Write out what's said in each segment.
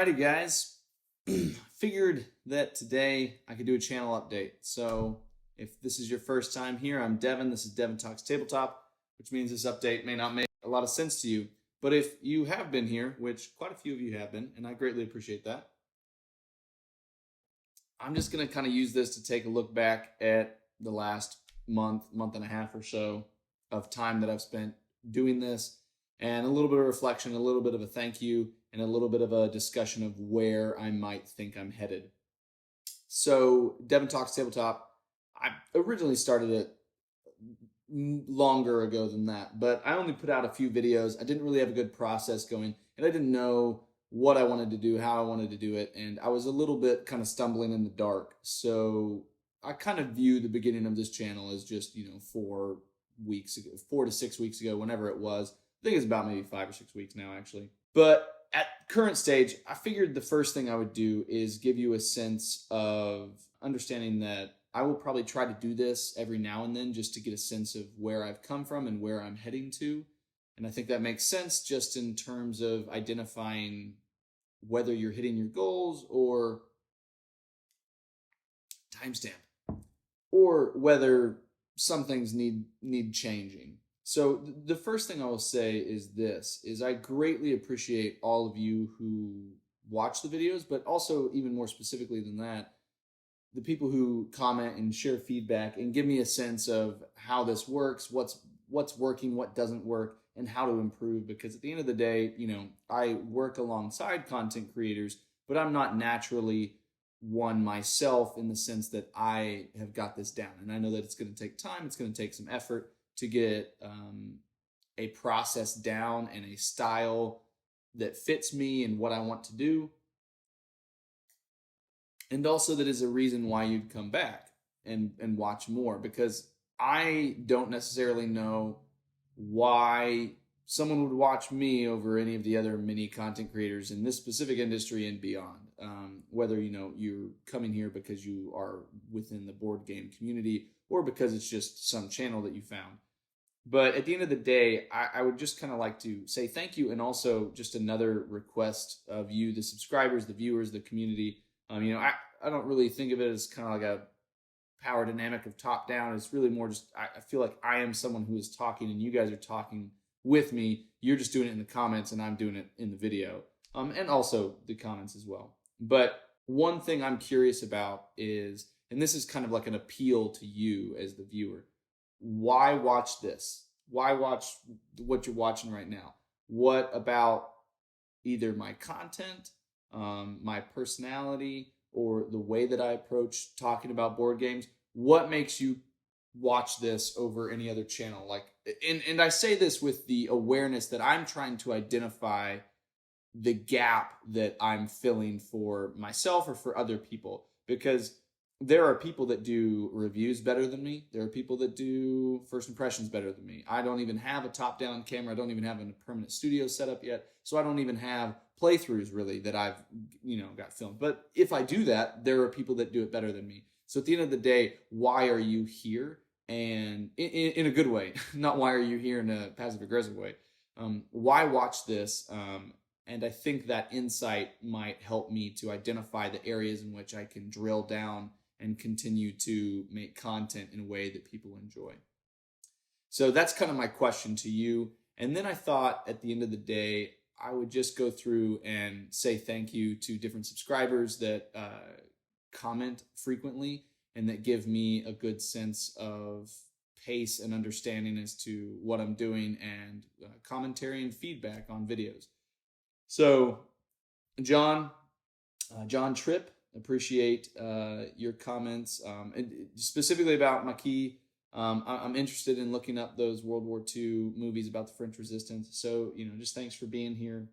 Alrighty, guys. Figured that today I could do a channel update. So if this is your first time here, I'm Devin. This is Devin Talks Tabletop, which means this update may not make a lot of sense to you. But if you have been here, which quite a few of you have been, and I greatly appreciate that, I'm just going to kind of use this to take a look back at the last month and a half or so of time that I've spent doing this, and a little bit of reflection, a little bit of a thank you, and a little bit of a discussion of where I might think I'm headed. So Devin Talks Tabletop, I originally started it longer ago than that, but I only put out a few videos. I didn't really have a good process going, and I didn't know what I wanted to do, how I wanted to do it, and I was a little bit kind of stumbling in the dark. So I kind of view the beginning of this channel as just, 4 weeks ago, 4 to 6 weeks ago, whenever it was. I think it's about maybe 5 or 6 weeks now, actually. But at current stage, I figured the first thing I would do is give you a sense of understanding that I will probably try to do this every now and then just to get a sense of where I've come from and where I'm heading to. And I think that makes sense just in terms of identifying whether you're hitting your goals or timestamp, or whether some things need changing. So the first thing I will say is this, is I greatly appreciate all of you who watch the videos, but also even more specifically than that, the people who comment and share feedback and give me a sense of how this works, what's working, what doesn't work, and how to improve. Because at the end of the day, I work alongside content creators, but I'm not naturally one myself in the sense that I have got this down. And I know that it's going to take time, it's going to take some effort to get a process down and a style that fits me and what I want to do. And also that is a reason why you'd come back and watch more, because I don't necessarily know why someone would watch me over any of the other mini content creators in this specific industry and beyond. Whether you're coming here because you are within the board game community or because it's just some channel that you found. But at the end of the day, I would just kind of like to say thank you, and also just another request of you, the subscribers, the viewers, the community. I don't really think of it as kind of like a power dynamic of top down. It's really more just I feel like I am someone who is talking and you guys are talking with me. You're just doing it in the comments and I'm doing it in the video, and also the comments as well. But one thing I'm curious about is, and this is kind of like an appeal to you as the viewer, why watch this? Why watch what you're watching right now? What about either my content, my personality, or the way that I approach talking about board games? What makes you watch this over any other channel? And I say this with the awareness that I'm trying to identify the gap that I'm filling for myself or for other people, because there are people that do reviews better than me. There are people that do first impressions better than me. I don't even have a top-down camera. I don't even have a permanent studio set up yet. So I don't even have playthroughs really that I've got filmed. But if I do that, there are people that do it better than me. So at the end of the day, why are you here? And in a good way, not why are you here in a passive-aggressive way. Why watch this? And I think that insight might help me to identify the areas in which I can drill down and continue to make content in a way that people enjoy. So that's kind of my question to you. And then I thought at the end of the day, I would just go through and say thank you to different subscribers that comment frequently and that give me a good sense of pace and understanding as to what I'm doing, and commentary and feedback on videos. So John Tripp, appreciate your comments, and specifically about Maquis. I'm interested in looking up those World War II movies about the French Resistance. So, just thanks for being here.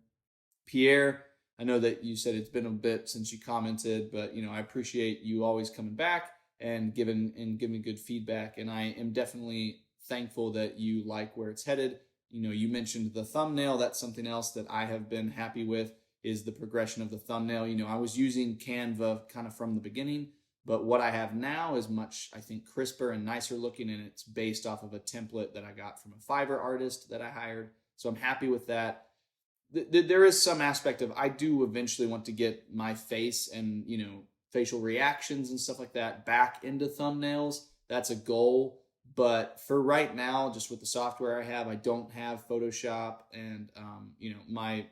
Pierre, I know that you said it's been a bit since you commented, but, I appreciate you always coming back and giving good feedback. And I am definitely thankful that you like where it's headed. You mentioned the thumbnail. That's something else that I have been happy with, is the progression of the thumbnail. I was using Canva kind of from the beginning, but what I have now is much, I think, crisper and nicer looking, and it's based off of a template that I got from a Fiverr artist that I hired. So I'm happy with that. there is some aspect of, I do eventually want to get my face and, facial reactions and stuff like that back into thumbnails. That's a goal. But for right now, just with the software I have, I don't have Photoshop, and, my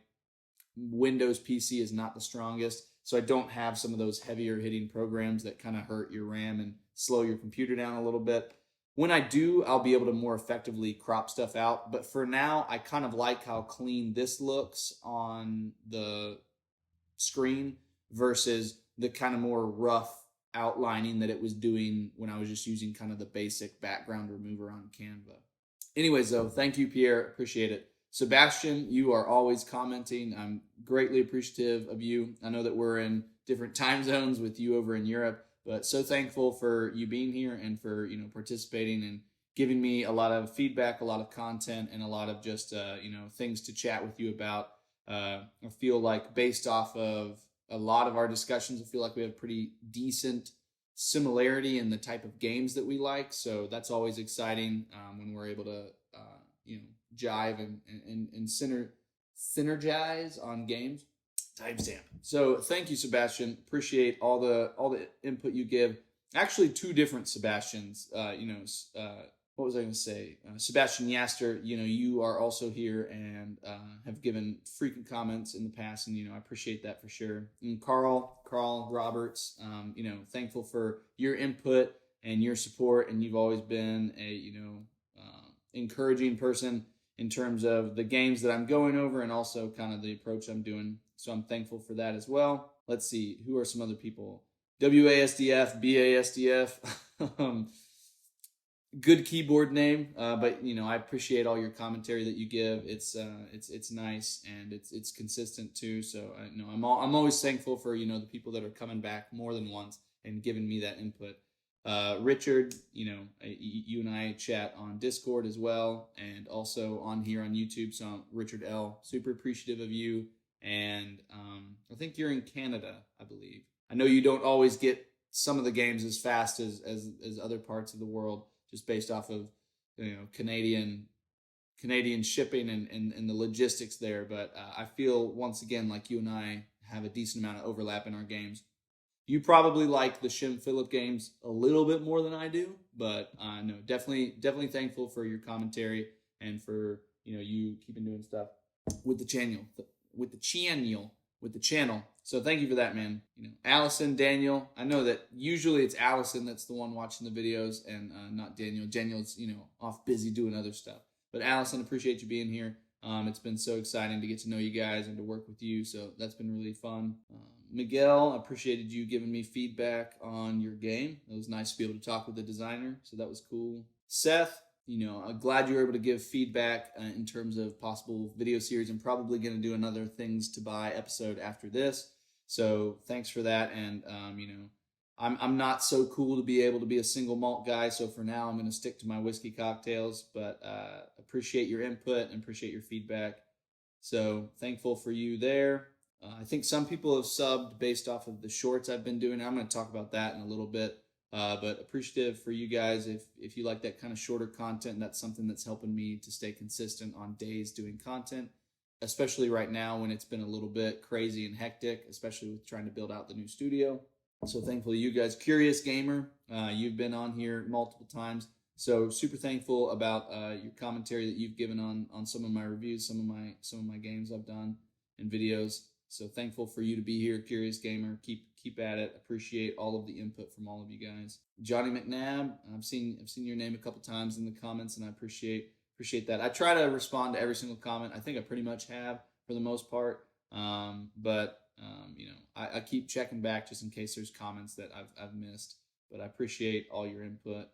Windows PC is not the strongest. So I don't have some of those heavier hitting programs that kind of hurt your RAM and slow your computer down a little bit. When I do, I'll be able to more effectively crop stuff out. But for now, I kind of like how clean this looks on the screen versus the kind of more rough outlining that it was doing when I was just using kind of the basic background remover on Canva. Anyways, though, thank you, Pierre. Appreciate it. Sebastian, you are always commenting. I'm greatly appreciative of you. I know that we're in different time zones with you over in Europe, but so thankful for you being here and for, participating and giving me a lot of feedback, a lot of content, and a lot of just, things to chat with you about. I feel like based off of a lot of our discussions, I feel like we have pretty decent similarity in the type of games that we like. So that's always exciting when we're able to, jive and synergize on games. Timestamp. So thank you, Sebastian. Appreciate all the input you give. Actually, two different Sebastians. What was I going to say? Sebastian Yaster, you are also here and have given frequent comments in the past, and I appreciate that for sure. And Carl Roberts, thankful for your input and your support, and you've always been a encouraging person in terms of the games that I'm going over and also kind of the approach I'm doing. So I'm thankful for that as well. Let's see, who are some other people? WASDF, BASDF. Good keyboard name, but I appreciate all your commentary that you give. It's nice and it's consistent too. So I'm always thankful for the people that are coming back more than once and giving me that input. Richard, you and I chat on Discord as well, and also on here on YouTube. So Richard L, super appreciative of you, and I think you're in Canada, I believe. I know you don't always get some of the games as fast as other parts of the world, just based off of Canadian shipping and the logistics there. But I feel once again like you and I have a decent amount of overlap in our games. You probably like the Shim Phillip games a little bit more than I do, but no, definitely thankful for your commentary and for you keeping doing stuff with the channel. So thank you for that, man. Allison, Daniel. I know that usually it's Allison that's the one watching the videos and not Daniel. Daniel's off busy doing other stuff. But Allison, appreciate you being here. It's been so exciting to get to know you guys and to work with you. So that's been really fun. Miguel, I appreciated you giving me feedback on your game. It was nice to be able to talk with the designer. So that was cool. Seth, I'm glad you were able to give feedback in terms of possible video series. I'm probably going to do another things to buy episode after this. So thanks for that. And, I'm not so cool to be able to be a single malt guy. So for now, I'm going to stick to my whiskey cocktails, but appreciate your input and appreciate your feedback. So thankful for you there. I think some people have subbed based off of the shorts I've been doing. I'm going to talk about that in a little bit. But appreciative for you guys. If you like that kind of shorter content, that's something that's helping me to stay consistent on days doing content, especially right now when it's been a little bit crazy and hectic, especially with trying to build out the new studio. So thankful to you guys. Curious Gamer, you've been on here multiple times. So super thankful about your commentary that you've given on some of my reviews, some of my games I've done and videos. So thankful for you to be here, Curious Gamer. Keep at it. Appreciate all of the input from all of you guys. Johnny McNabb, I've seen your name a couple times in the comments, and I appreciate that. I try to respond to every single comment. I think I pretty much have for the most part. But I keep checking back just in case there's comments that I've missed. But I appreciate all your input.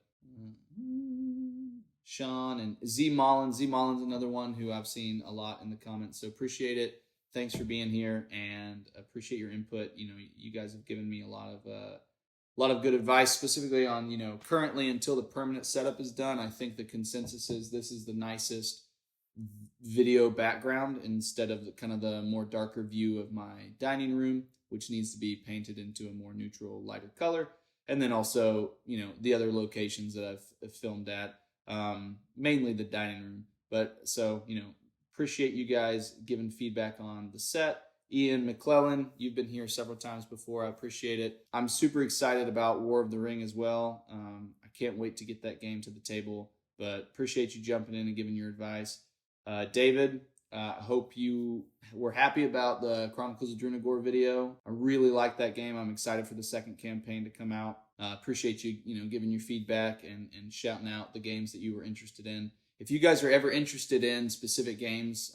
Sean and Z Mullins. Z Mullins, another one who I've seen a lot in the comments. So appreciate it. Thanks for being here and appreciate your input. You guys have given me a lot of good advice, specifically on, currently until the permanent setup is done. I think the consensus is this is the nicest video background instead of the more darker view of my dining room, which needs to be painted into a more neutral, lighter color. And then also, the other locations that I've filmed at, mainly the dining room. But so, appreciate you guys giving feedback on the set. Ian McClellan, you've been here several times before. I appreciate it. I'm super excited about War of the Ring as well. I can't wait to get that game to the table, but appreciate you jumping in and giving your advice. David, hope you were happy about the Chronicles of Drunagor video. I really like that game. I'm excited for the second campaign to come out. Appreciate you, giving your feedback and shouting out the games that you were interested in. If you guys are ever interested in specific games,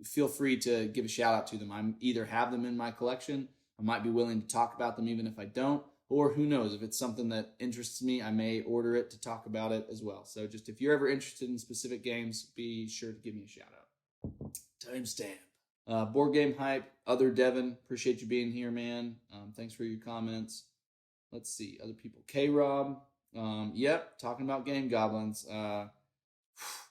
feel free to give a shout out to them. I either have them in my collection, I might be willing to talk about them even if I don't, or who knows, if it's something that interests me, I may order it to talk about it as well. So just if you're ever interested in specific games, be sure to give me a shout out. Timestamp. Board Game Hype, other Devin, appreciate you being here, man. Thanks for your comments. Let's see, other people. K-Rob, yep, talking about Game Goblins.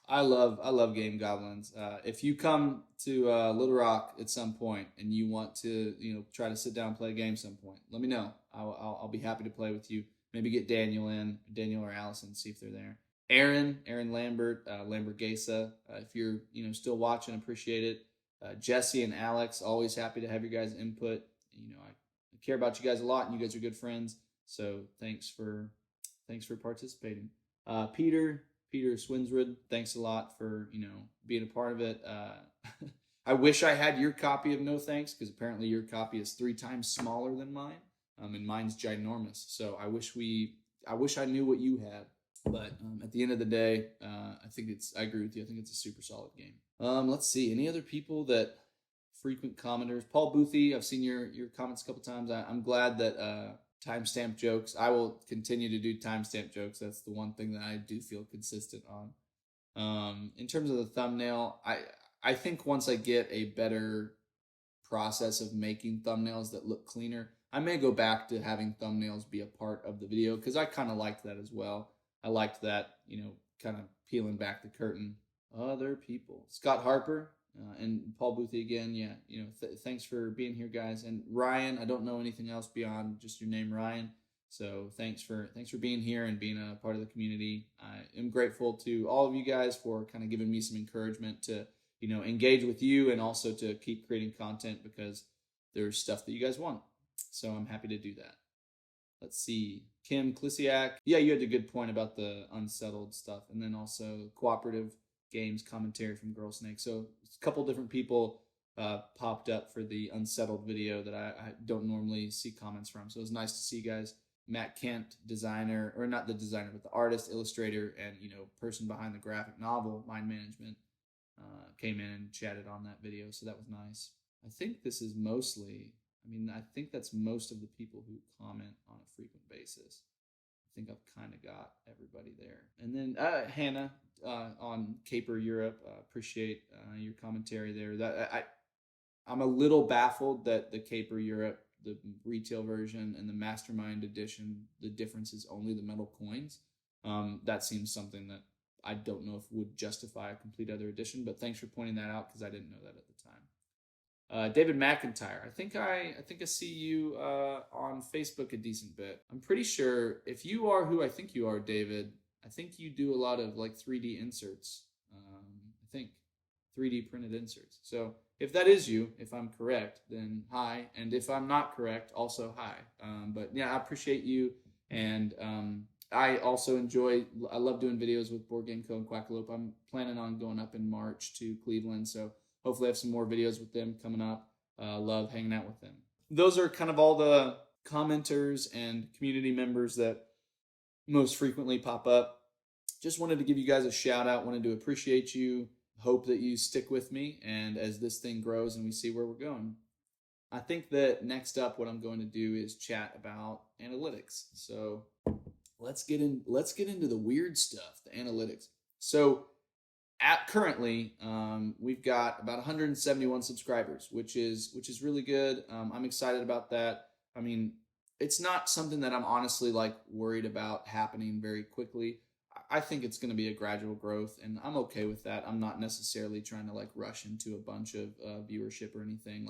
I love Game Goblins. If you come to Little Rock at some point and you want to, try to sit down and play a game some point, let me know. I'll be happy to play with you. Maybe get Daniel or Allison, see if they're there. Aaron Lambert, Lambert Gesa. If you're, still watching, appreciate it. Jesse and Alex, always happy to have your guys' input. I care about you guys a lot, and you guys are good friends. So thanks for participating. Peter Swinsrud, thanks a lot for, being a part of it. I wish I had your copy of No Thanks, because apparently your copy is 3 times smaller than mine. And mine's ginormous. So I wish I knew what you had. But at the end of the day, I agree with you. I think it's a super solid game. Let's see. Any other people that frequent commenters? Paul Boothie, I've seen your comments a couple times. I'm glad that timestamp jokes. I will continue to do timestamp jokes. That's the one thing that I do feel consistent on. In terms of the thumbnail, I think once I get a better process of making thumbnails that look cleaner, I may go back to having thumbnails be a part of the video, because I kind of liked that as well. I liked that, kind of peeling back the curtain. Other people. Scott Harper and Paul Boothie again. Yeah, thanks for being here, guys. And Ryan, I don't know anything else beyond just your name, Ryan. So thanks for being here and being a part of the community. I am grateful to all of you guys for kind of giving me some encouragement to, engage with you, and also to keep creating content, because there's stuff that you guys want. So I'm happy to do that. Let's see. Kim Klisiak. Yeah, you had a good point about the unsettled stuff. And then also cooperative games commentary from Girl Snake. So a couple different people popped up for the unsettled video that I don't normally see comments from. So it was nice to see you guys. Matt Kent, designer, or not the designer, but the artist, illustrator, and, person behind the graphic novel, Mind Management, came in and chatted on that video. So that was nice. I think this is mostly... I think that's most of the people who comment on a frequent basis. I think I've kind of got everybody there. And then Hannah on Caper Europe, appreciate your commentary there. I'm a little baffled that the Caper Europe, the retail version, and the Mastermind edition, the difference is only the metal coins. That seems something that I don't know if would justify a complete other edition, but thanks for pointing that out, because I didn't know that at the time. David McIntyre, I think I see you on Facebook a decent bit. I'm pretty sure if you are who I think you are, David, I think you do a lot of 3D inserts. I think 3D printed inserts. So if that is you, if I'm correct, then hi. And if I'm not correct, also hi. But yeah, I appreciate you. And I also I love doing videos with Board Game Co. and Quackalope. I'm planning on going up in March to Cleveland. So hopefully I have some more videos with them coming up. Love hanging out with them. Those are kind of all the commenters and community members that most frequently pop up. Just wanted to give you guys a shout out. Wanted to appreciate you. Hope that you stick with me, and as this thing grows and we see where we're going. I think that next up, what I'm going to do is chat about analytics. So let's get into the weird stuff, the analytics. So currently, we've got about 171 subscribers, which is really good. I'm excited about that. It's not something that I'm honestly worried about happening very quickly. I think it's going to be a gradual growth, and I'm okay with that. I'm not necessarily trying to rush into a bunch of viewership or anything.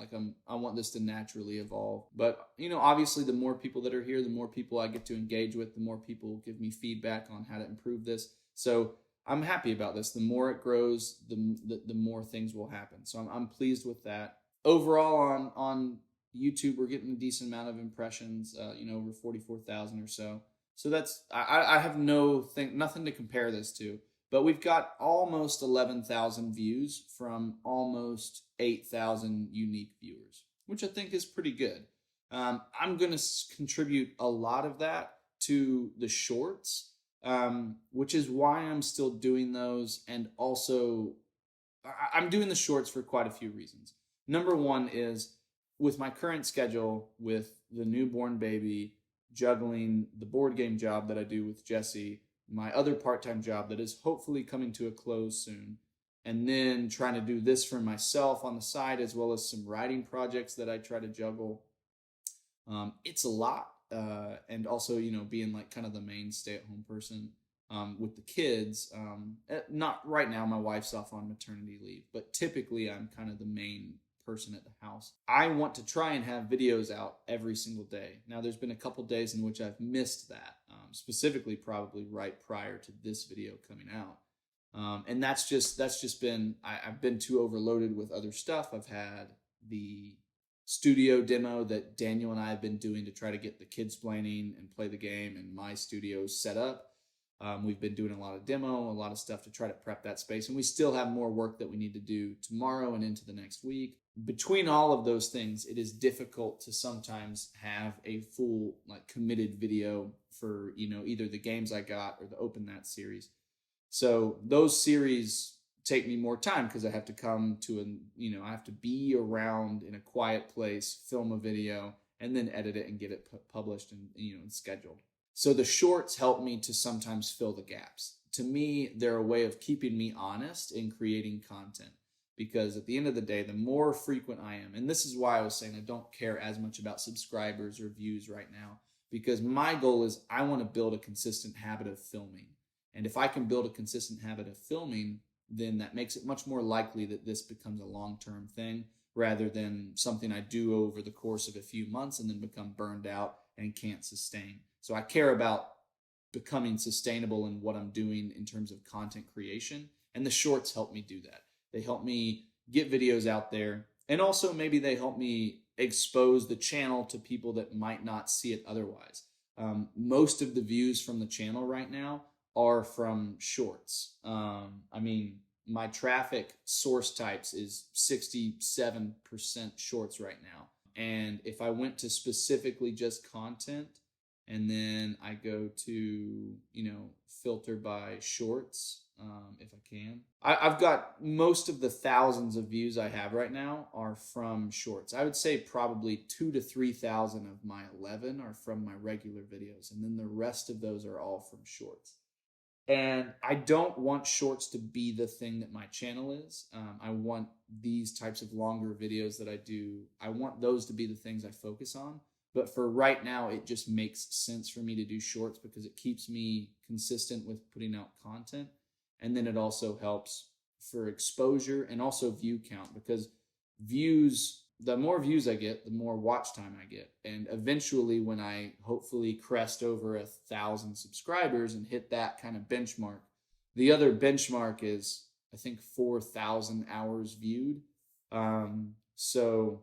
I want this to naturally evolve. But obviously, the more people that are here, the more people I get to engage with, the more people give me feedback on how to improve this. So I'm happy about this. The more it grows, the more things will happen. So I'm pleased with that. Overall, on YouTube, we're getting a decent amount of impressions. Over 44,000 or so. So that's I have nothing to compare this to. But we've got almost 11,000 views from almost 8,000 unique viewers, which I think is pretty good. I'm going to contribute a lot of that to the shorts, which is why I'm still doing those. And also, I'm doing the shorts for quite a few reasons. Number one is with my current schedule, with the newborn baby, juggling the board game job that I do with Jesse, my other part-time job that is hopefully coming to a close soon, and then trying to do this for myself on the side, as well as some writing projects that I try to juggle. It's a lot. And also, being like kind of the main stay-at-home person with the kids. Not right now, my wife's off on maternity leave, but typically I'm kind of the main person at the house. I want to try and have videos out every single day. Now, there's been a couple days in which I've missed that, specifically probably right prior to this video coming out. And that's just been, I've been too overloaded with other stuff. I've had the studio demo that Daniel and I have been doing to try to get the kids planning and play the game and my studio set up. We've been doing a lot of demo, a lot of stuff to try to prep that space. And we still have more work that we need to do tomorrow and into the next week. Between all of those things, it is difficult to sometimes have a full, like, committed video for, either the games I got or the Open That series. So those series take me more time because I have to come to I have to be around in a quiet place, film a video, and then edit it and get it published and scheduled. So the shorts help me to sometimes fill the gaps. To me, they're a way of keeping me honest in creating content, because at the end of the day, the more frequent I am, and this is why I was saying I don't care as much about subscribers or views right now, because my goal is I want to build a consistent habit of filming. And if I can build a consistent habit of filming, then that makes it much more likely that this becomes a long-term thing rather than something I do over the course of a few months and then become burned out and can't sustain. So I care about becoming sustainable in what I'm doing in terms of content creation, and the shorts help me do that. They help me get videos out there, and also maybe they help me expose the channel to people that might not see it otherwise. Most of the views from the channel right now are from shorts. My traffic source types is 67% shorts right now. And if I went to specifically just content, and then I go to, filter by shorts, if I can. I've got most of the thousands of views I have right now are from shorts. I would say probably 2,000 to 3,000 of my 11 are from my regular videos. And then the rest of those are all from shorts. And I don't want shorts to be the thing that my channel is. I want these types of longer videos that I do, I want those to be the things I focus on. But for right now, it just makes sense for me to do shorts because it keeps me consistent with putting out content. And then it also helps for exposure and also view count, because the more views I get, the more watch time I get. And eventually, when I hopefully crest over 1,000 subscribers and hit that kind of benchmark, the other benchmark is, I think, 4,000 hours viewed. So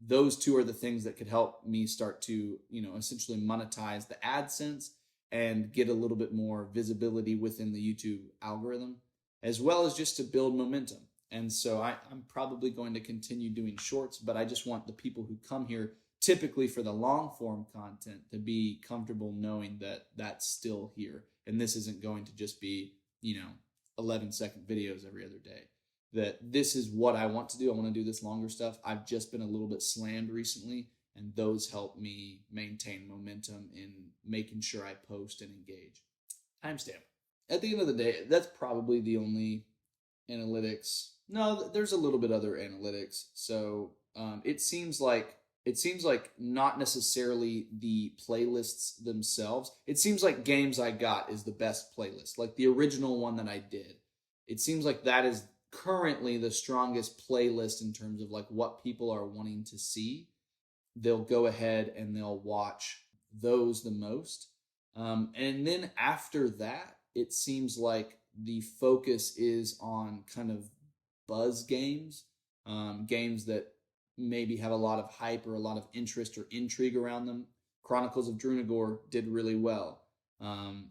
those two are the things that could help me start to, essentially monetize the AdSense and get a little bit more visibility within the YouTube algorithm, as well as just to build momentum. And so I'm probably going to continue doing shorts, but I just want the people who come here typically for the long form content to be comfortable knowing that that's still here. And this isn't going to just be, 11-second videos every other day. That this is what I want to do. I want to do this longer stuff. I've just been a little bit slammed recently, and those help me maintain momentum in making sure I post and engage. Timestamp. At the end of the day, that's probably the only analytics. No, there's a little bit other analytics. So it seems like not necessarily the playlists themselves. It seems like Games I Got is the best playlist, like the original one that I did. It seems like that is currently the strongest playlist in terms of like what people are wanting to see. They'll go ahead and they'll watch those the most. And then after that, it seems like the focus is on kind of buzz games, games that maybe have a lot of hype or a lot of interest or intrigue around them. Chronicles of Drunagor did really well.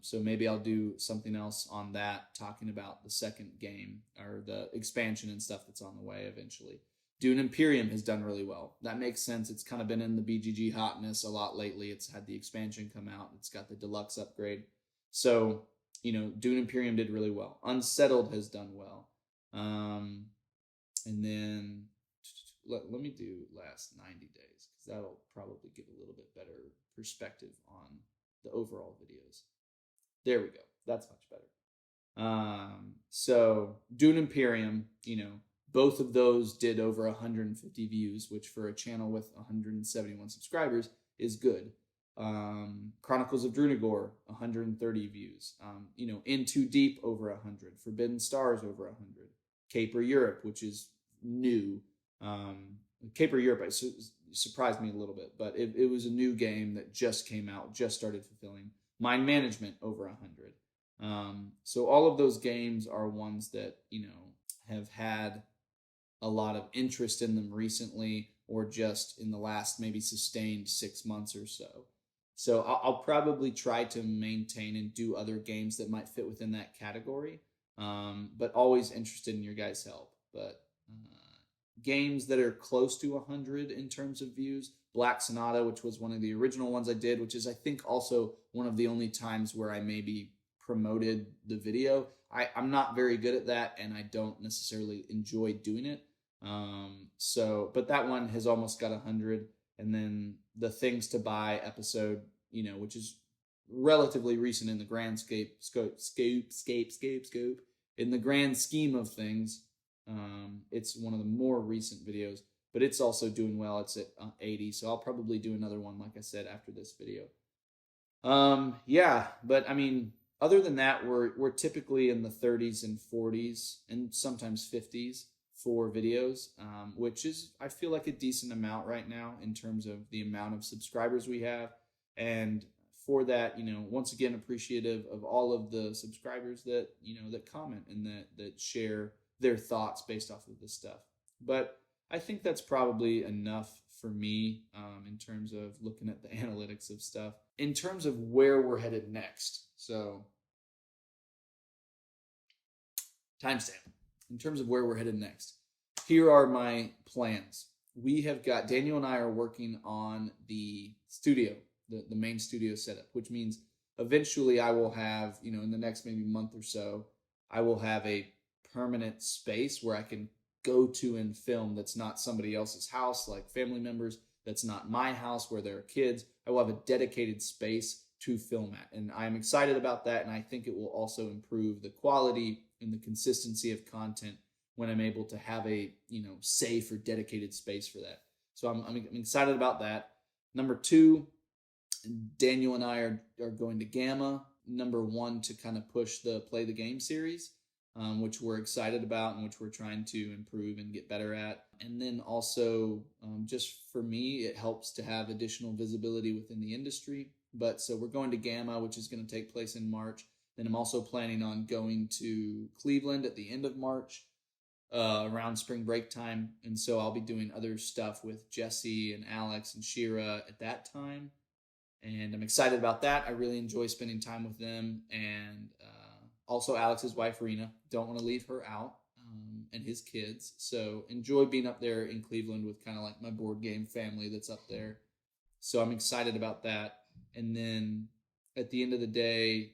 So maybe I'll do something else on that, talking about the second game or the expansion and stuff that's on the way eventually. Dune Imperium has done really well. That makes sense. It's kind of been in the BGG hotness a lot lately. It's had the expansion come out. It's got the deluxe upgrade. So, Dune Imperium did really well. Unsettled has done well. And then let me do last 90 days because that'll probably give a little bit better perspective on the overall videos. There we go. That's much better. So Dune Imperium, both of those did over 150 views, which for a channel with 171 subscribers is good. Chronicles of Drunagor, 130 views. In Too Deep, over 100. Forbidden Stars, over 100. Caper Europe, which is new. Caper Europe surprised me a little bit, but it was a new game that just came out, just started fulfilling. Mind Management, over 100. So all of those games are ones that, have had a lot of interest in them recently, or just in the last maybe sustained 6 months or so. So I'll probably try to maintain and do other games that might fit within that category, but always interested in your guys' help. But games that are close to 100 in terms of views, Black Sonata, which was one of the original ones I did, which is I think also one of the only times where I maybe promoted the video. I'm not very good at that, and I don't necessarily enjoy doing it. But that one has almost got 100. And then the Things to Buy episode, which is relatively recent in the grand scope, in the grand scheme of things. It's one of the more recent videos, but it's also doing well. It's at 80, so I'll probably do another one, like I said, after this video. But I mean, other than that, we're typically in the 30s and 40s and sometimes 50s for videos, which is, I feel like, a decent amount right now in terms of the amount of subscribers we have. And for that, once again, appreciative of all of the subscribers that, that comment and that share their thoughts based off of this stuff. But I think that's probably enough for me in terms of looking at the analytics of stuff. In terms of where we're headed next, so timestamp. In terms of where we're headed next, here are my plans. We have got, Daniel and I are working on the studio, the main studio setup, which means eventually I will have, in the next maybe month or so, I will have a permanent space where I can go to and film that's not somebody else's house, like family members. That's not my house where there are kids. I will have a dedicated space to film at. And I'm excited about that. And I think it will also improve the quality and the consistency of content when I'm able to have a, safe or dedicated space for that. So I'm excited about that. Number 2, Daniel and I are going to Gamma. Number 1, to kind of push the Play the Game series, which we're excited about and which we're trying to improve and get better at. And then also, just for me, it helps to have additional visibility within the industry. But so we're going to Gamma, which is going to take place in March. Then I'm also planning on going to Cleveland at the end of March, around spring break time. And so I'll be doing other stuff with Jesse and Alex and Shira at that time. And I'm excited about that. I really enjoy spending time with them. And also Alex's wife, Rena. Don't want to leave her out, and his kids. So enjoy being up there in Cleveland with kind of like my board game family that's up there. So I'm excited about that. And then at the end of the day,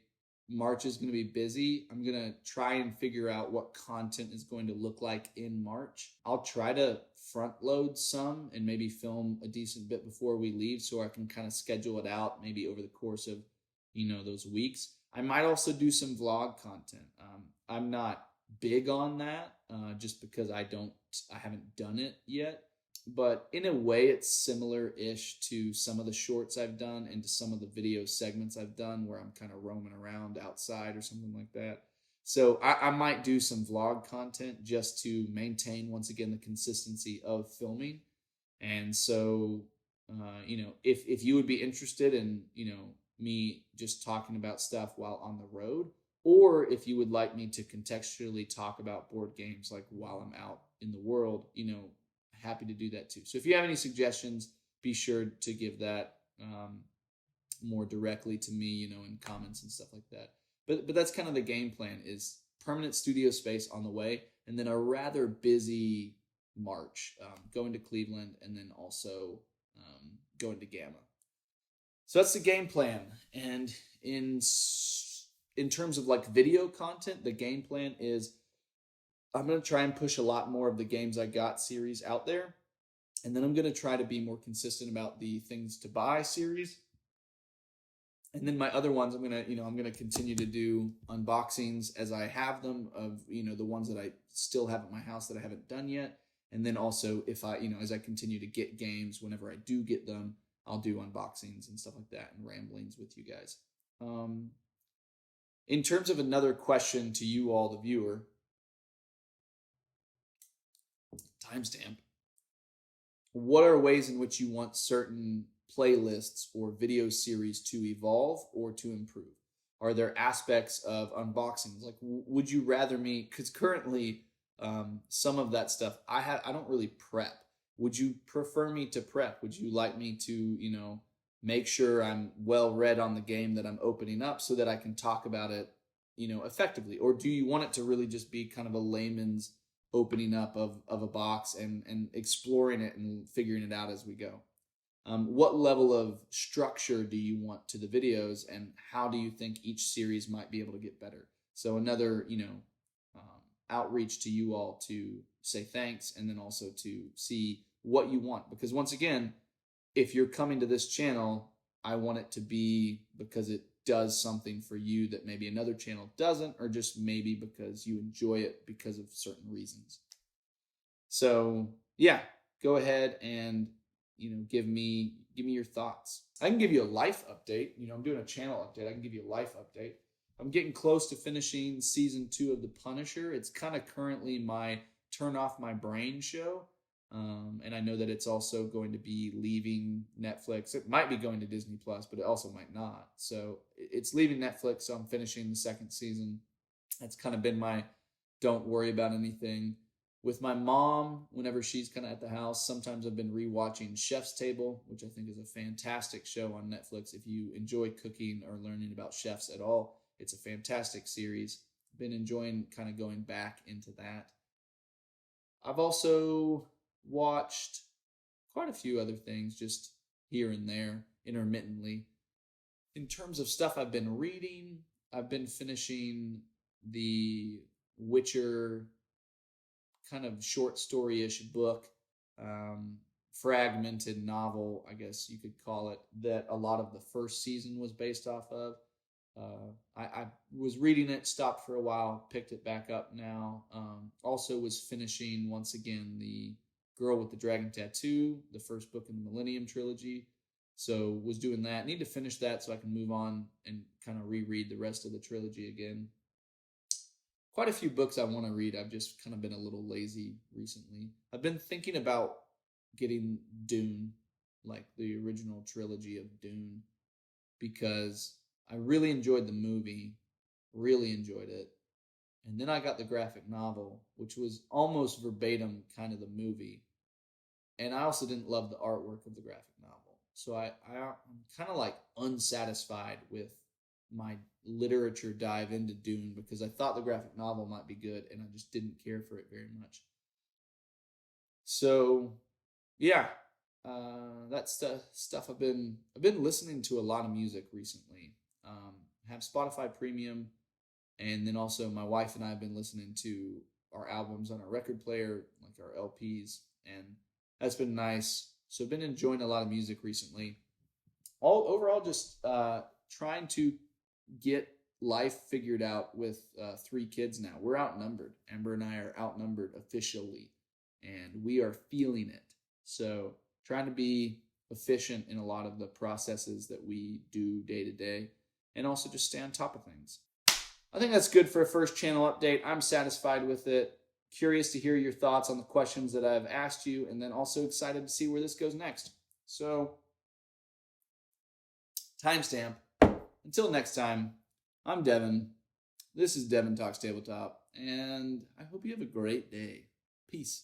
March is going to be busy. I'm going to try and figure out what content is going to look like in March. I'll try to front load some and maybe film a decent bit before we leave so I can kind of schedule it out maybe over the course of, those weeks. I might also do some vlog content. I'm not big on that just because I haven't done it yet. But in a way, it's similar-ish to some of the shorts I've done and to some of the video segments I've done where I'm kind of roaming around outside or something like that. So I might do some vlog content just to maintain, once again, the consistency of filming. And so, if you would be interested in, me just talking about stuff while on the road, or if you would like me to contextually talk about board games like while I'm out in the world, happy to do that too. So if you have any suggestions, be sure to give that more directly to me, in comments and stuff like that. But that's kind of the game plan, is permanent studio space on the way, and then a rather busy March, going to Cleveland, and then also going to Gamma. So that's the game plan. And in terms of like video content, the game plan is I'm going to try and push a lot more of the Games I Got series out there. And then I'm going to try to be more consistent about the Things to Buy series. And then my other ones, I'm going to continue to do unboxings as I have them of, the ones that I still have at my house that I haven't done yet. And then also if I, as I continue to get games, whenever I do get them, I'll do unboxings and stuff like that and ramblings with you guys. In terms of another question to you all, the viewer, timestamp. What are ways in which you want certain playlists or video series to evolve or to improve? Are there aspects of unboxings? Like, would you rather me, because currently some of that stuff I don't really prep. Would you prefer me to prep? Would you like me to, make sure I'm well read on the game that I'm opening up so that I can talk about it, effectively? Or do you want it to really just be kind of a layman's opening up of a box and exploring it and figuring it out as we go? What level of structure do you want to the videos, and how do you think each series might be able to get better? So another, outreach to you all to say thanks, and then also to see what you want. Because once again, if you're coming to this channel, I want it to be because it does something for you that maybe another channel doesn't, or just maybe because you enjoy it because of certain reasons. So yeah, go ahead and give me your thoughts. I can give you a life update. I'm doing a channel update. I can give you a life update. I'm getting close to finishing season 2 of The Punisher. It's kind of currently my turn off my brain show. And I know that it's also going to be leaving Netflix. It might be going to Disney Plus, but it also might not. So it's leaving Netflix. So I'm finishing the 2nd season. That's kind of been my don't worry about anything. With my mom, whenever she's kind of at the house, sometimes I've been rewatching Chef's Table, which I think is a fantastic show on Netflix. If you enjoy cooking or learning about chefs at all, it's a fantastic series. Been enjoying kind of going back into that. I've also watched quite a few other things just here and there, intermittently. In terms of stuff I've been reading, I've been finishing the Witcher kind of short story-ish book, fragmented novel, I guess you could call it, that a lot of the first season was based off of. I was reading it, stopped for a while, picked it back up now. Also was finishing, once again, the Girl with the Dragon Tattoo, the first book in the Millennium Trilogy. So was doing that. Need to finish that so I can move on and kind of reread the rest of the trilogy again. Quite a few books I want to read. I've just kind of been a little lazy recently. I've been thinking about getting Dune, like the original trilogy of Dune, because I really enjoyed the movie, really enjoyed it. And then I got the graphic novel, which was almost verbatim kind of the movie. And I also didn't love the artwork of the graphic novel. So I'm kind of like unsatisfied with my literature dive into Dune, because I thought the graphic novel might be good and I just didn't care for it very much. So yeah, that's the stuff. I've been listening to a lot of music recently. Have Spotify Premium, and then also my wife and I have been listening to our albums on our record player, like our LPs, and that's been nice. So I've been enjoying a lot of music recently. Overall, just trying to get life figured out with 3 kids now. We're outnumbered. Amber and I are outnumbered officially, and we are feeling it. So trying to be efficient in a lot of the processes that we do day to day, and also just stay on top of things. I think that's good for a first channel update. I'm satisfied with it. Curious to hear your thoughts on the questions that I've asked you, and then also excited to see where this goes next. So, timestamp. Until next time, I'm Devin. This is Devin Talks Tabletop, and I hope you have a great day. Peace.